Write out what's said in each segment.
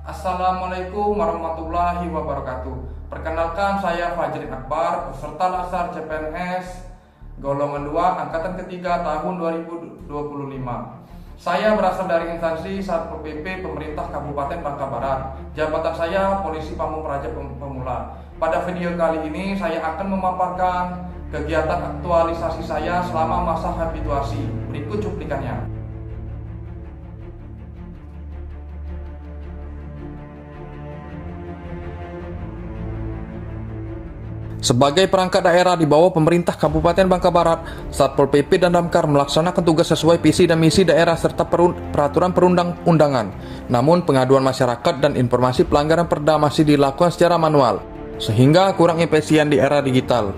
Assalamualaikum warahmatullahi wabarakatuh. Perkenalkan, saya Fajrin Akbar, peserta Laskar CPNS golongan 2 angkatan ketiga tahun 2025. Saya berasal dari instansi Satpol PP pemerintah Kabupaten Bangka Barat. Jabatan saya Polisi Pamung Praja Pemula. Pada video kali ini saya akan memaparkan kegiatan aktualisasi saya selama masa habituasi. Berikut cuplikannya. Sebagai perangkat daerah di bawah pemerintah Kabupaten Bangka Barat, Satpol PP dan Damkar melaksanakan tugas sesuai visi dan misi daerah serta peraturan perundang-undangan. Namun pengaduan masyarakat dan informasi pelanggaran perda masih dilakukan secara manual, sehingga kurang efisien di era digital.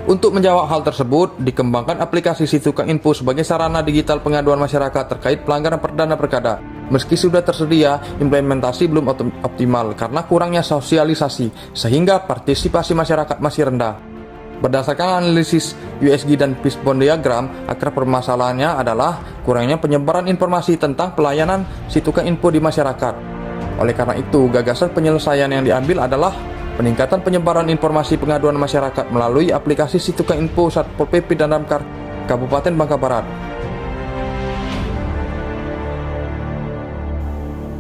Untuk menjawab hal tersebut, dikembangkan aplikasi Situkang Info sebagai sarana digital pengaduan masyarakat terkait pelanggaran perda dan perkada. Meski sudah tersedia, implementasi belum optimal karena kurangnya sosialisasi, sehingga partisipasi masyarakat masih rendah. Berdasarkan analisis USG dan Fishbone Diagram, akar permasalahannya adalah kurangnya penyebaran informasi tentang pelayanan Situkang Info di masyarakat. Oleh karena itu, gagasan penyelesaian yang diambil adalah peningkatan penyebaran informasi pengaduan masyarakat melalui aplikasi Situkang Info Satpol PP dan Damkar Kabupaten Bangka Barat.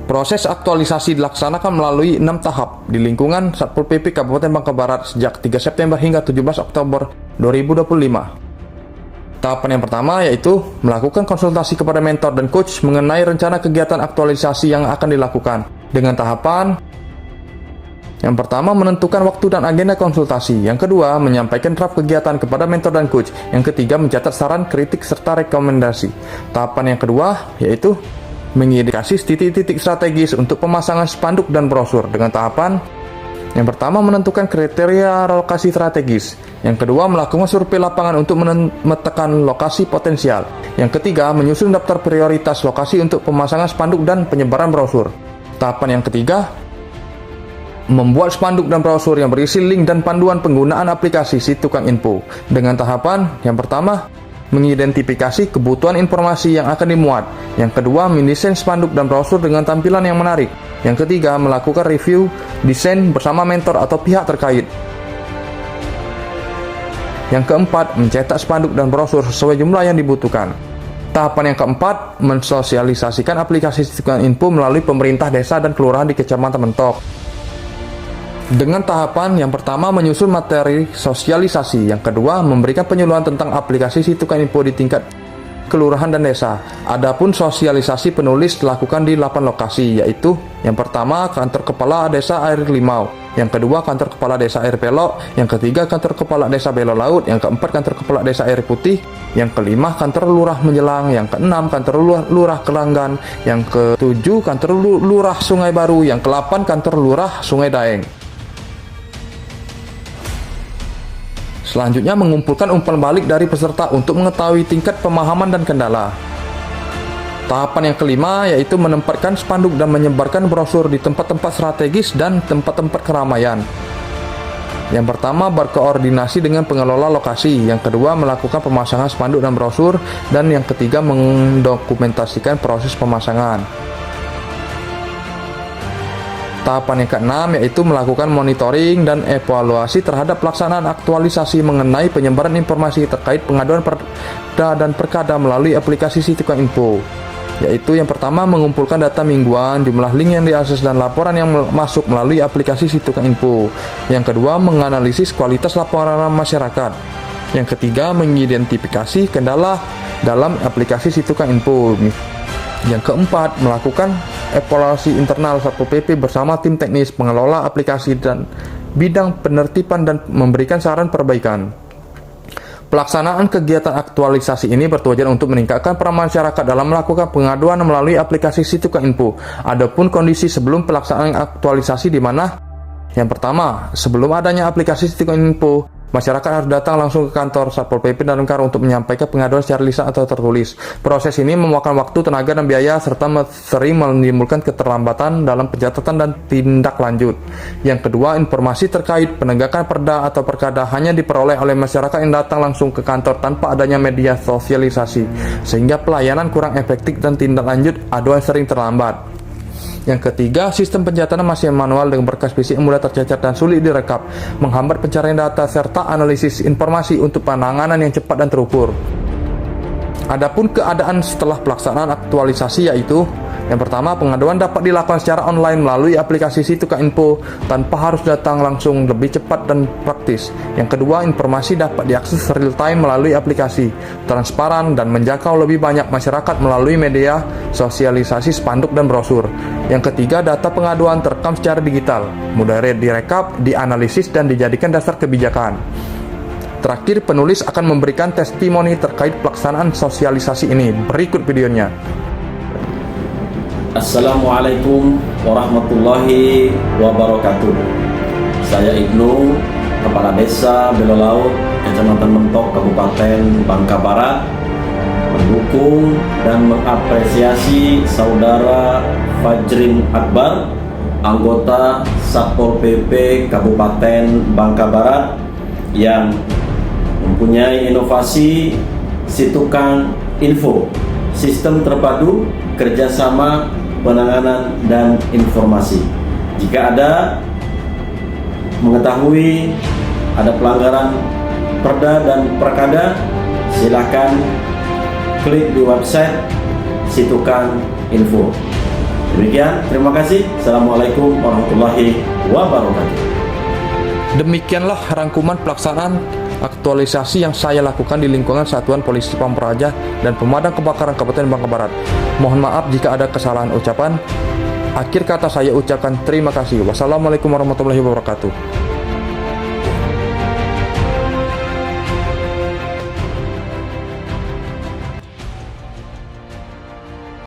Proses aktualisasi dilaksanakan melalui 6 tahap di lingkungan Satpol PP Kabupaten Bangka Barat sejak 3 September hingga 17 Oktober 2025. Tahapan yang pertama yaitu melakukan konsultasi kepada mentor dan coach mengenai rencana kegiatan aktualisasi yang akan dilakukan. Dengan tahapan yang pertama, menentukan waktu dan agenda konsultasi. Yang kedua, menyampaikan draft kegiatan kepada mentor dan coach. Yang ketiga, mencatat saran, kritik, serta rekomendasi. Tahapan yang kedua yaitu mengidentifikasi titik-titik strategis untuk pemasangan spanduk dan brosur. Dengan tahapan yang pertama, menentukan kriteria lokasi strategis. Yang kedua, melakukan survei lapangan untuk memetakan lokasi potensial. Yang ketiga, menyusun daftar prioritas lokasi untuk pemasangan spanduk dan penyebaran brosur. Tahapan yang ketiga, membuat spanduk dan brosur yang berisi link dan panduan penggunaan aplikasi Situkang Info. Dengan tahapan yang pertama, mengidentifikasi kebutuhan informasi yang akan dimuat. Yang kedua, mendesain spanduk dan brosur dengan tampilan yang menarik. Yang ketiga, melakukan review desain bersama mentor atau pihak terkait. Yang keempat, mencetak spanduk dan brosur sesuai jumlah yang dibutuhkan. Tahapan yang keempat, mensosialisasikan aplikasi Situkang Info melalui pemerintah desa dan kelurahan di Kecamatan Mentok. Dengan tahapan yang pertama, menyusun materi sosialisasi. Yang kedua, memberikan penyuluhan tentang aplikasi Situkang Info di tingkat kelurahan dan desa. Adapun sosialisasi penulis dilakukan di 8 lokasi, yaitu yang pertama, kantor kepala desa Air Limau. Yang kedua, kantor kepala desa Air Pelok. Yang ketiga, kantor kepala desa Belo Laut. Yang keempat, kantor kepala desa Air Putih. Yang kelima, kantor lurah Menjelang. Yang keenam, kantor lurah Kelanggan. Yang ketujuh, kantor lurah Sungai Baru. Yang ke-8, kantor lurah Sungai Daeng. Selanjutnya, mengumpulkan umpan balik dari peserta untuk mengetahui tingkat pemahaman dan kendala. Tahapan yang kelima yaitu menempatkan spanduk dan menyebarkan brosur di tempat-tempat strategis dan tempat-tempat keramaian. Yang pertama, berkoordinasi dengan pengelola lokasi. Yang kedua, melakukan pemasangan spanduk dan brosur. Dan yang ketiga, mendokumentasikan proses pemasangan. Tahapan yang keenam yaitu melakukan monitoring dan evaluasi terhadap pelaksanaan aktualisasi mengenai penyebaran informasi terkait pengaduan perda dan perkada melalui aplikasi Situkang Info. Yaitu yang pertama, mengumpulkan data mingguan, jumlah link yang diakses dan laporan yang masuk melalui aplikasi Situkang Info. Yang kedua, menganalisis kualitas laporan masyarakat. Yang ketiga, mengidentifikasi kendala dalam aplikasi Situkang Info. Yang keempat, melakukan evaluasi internal Satpol PP bersama tim teknis, pengelola aplikasi dan bidang penertiban dan memberikan saran perbaikan. Pelaksanaan kegiatan aktualisasi ini bertujuan untuk meningkatkan peran masyarakat dalam melakukan pengaduan melalui aplikasi Situkang Info. Adapun kondisi sebelum pelaksanaan aktualisasi di mana yang pertama, sebelum adanya aplikasi Situkang Info, masyarakat harus datang langsung ke kantor Satpol PP dan Damkar untuk menyampaikan pengaduan secara lisan atau tertulis. Proses ini memakan waktu, tenaga, dan biaya, serta sering menimbulkan keterlambatan dalam pencatatan dan tindak lanjut. Yang kedua, informasi terkait penegakan perda atau perkada hanya diperoleh oleh masyarakat yang datang langsung ke kantor tanpa adanya media sosialisasi, sehingga pelayanan kurang efektif dan tindak lanjut aduan sering terlambat. Yang ketiga, sistem pencatatan masih manual dengan berkas fisik yang mudah tercecer dan sulit direkap, menghambat pencarian data serta analisis informasi untuk penanganan yang cepat dan terukur. Adapun keadaan setelah pelaksanaan aktualisasi yaitu: yang pertama, pengaduan dapat dilakukan secara online melalui aplikasi Situka.info tanpa harus datang langsung, lebih cepat dan praktis. Yang kedua, informasi dapat diakses real time melalui aplikasi, transparan dan menjangkau lebih banyak masyarakat melalui media sosialisasi, spanduk dan brosur. Yang ketiga, data pengaduan terekam secara digital, mudah direkap, dianalisis dan dijadikan dasar kebijakan. Terakhir, penulis akan memberikan testimoni terkait pelaksanaan sosialisasi ini. Berikut videonya. Assalamualaikum warahmatullahi wabarakatuh. Saya Ibnu, Kepala Desa Belolaut, Kecamatan Mentok, Kabupaten Bangka Barat, mendukung dan mengapresiasi Saudara Fajrin Akbar, anggota Satpol PP Kabupaten Bangka Barat yang mempunyai inovasi Situka.info, sistem terpadu kerjasama penanganan dan informasi. Jika ada mengetahui ada pelanggaran perda dan perkada, silakan klik di website Situka.info. Demikian, terima kasih. Assalamualaikum warahmatullahi wabarakatuh. Demikianlah rangkuman pelaksanaan aktualisasi yang saya lakukan di lingkungan Satuan Polisi Pamor Praja dan Pemadam Kebakaran Kabupaten Bangka Barat. Mohon maaf jika ada kesalahan ucapan. Akhir kata saya ucapkan terima kasih. Wassalamualaikum warahmatullahi wabarakatuh.